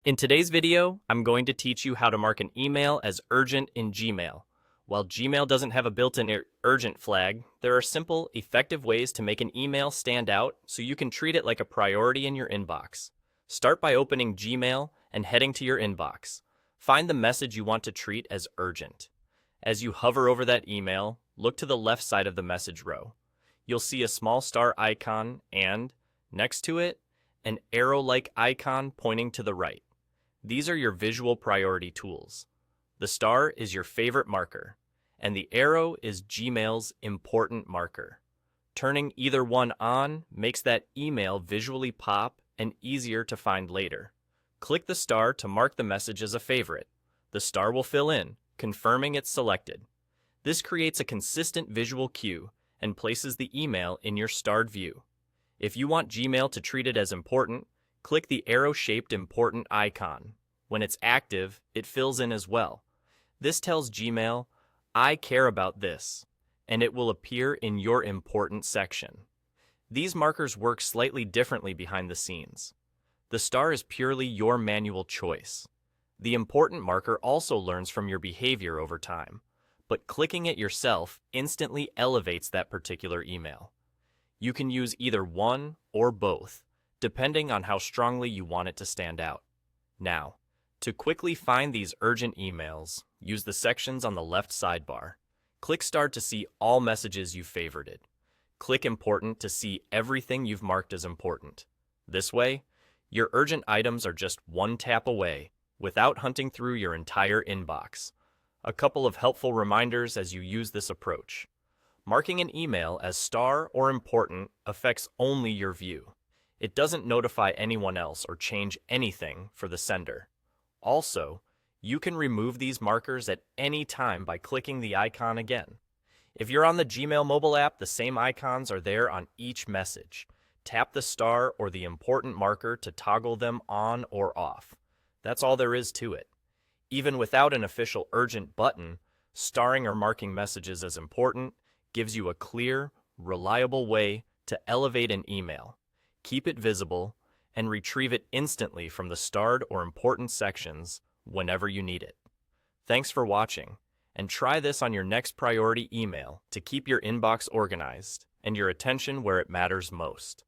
In today's video, I'm going to teach you how to mark an email as urgent in Gmail. While Gmail doesn't have a built-in urgent flag, there are simple, effective ways to make an email stand out so you can treat it like a priority in your inbox. Start by opening Gmail and heading to your inbox. Find the message you want to treat as urgent. As you hover over that email, look to the left side of the message row. You'll see a small star icon and, next to it, an arrow-like icon pointing to the right. These are your visual priority tools. The star is your favorite marker, and the arrow is Gmail's important marker. Turning either one on makes that email visually pop and easier to find later. Click the star to mark the message as a favorite. The star will fill in, confirming it's selected. This creates a consistent visual cue and places the email in your starred view. If you want Gmail to treat it as important, click the arrow-shaped important icon. When it's active, it fills in as well. This tells Gmail, I care about this, and it will appear in your important section. These markers work slightly differently behind the scenes. The star is purely your manual choice. The important marker also learns from your behavior over time, but clicking it yourself instantly elevates that particular email. You can use either one or both, depending on how strongly you want it to stand out. Now, to quickly find these urgent emails, use the sections on the left sidebar. Click Start to see all messages you favorited. Click Important to see everything you've marked as important. This way, your urgent items are just one tap away, without hunting through your entire inbox. A couple of helpful reminders as you use this approach. Marking an email as star or important affects only your view. It doesn't notify anyone else or change anything for the sender. Also, you can remove these markers at any time by clicking the icon again. If you're on the Gmail mobile app, the same icons are there on each message. Tap the star or the important marker to toggle them on or off. That's all there is to it. Even without an official urgent button, starring or marking messages as important gives you a clear, reliable way to elevate an email, keep it visible, and retrieve it instantly from the starred or important sections whenever you need it. Thanks for watching, and try this on your next priority email to keep your inbox organized and your attention where it matters most.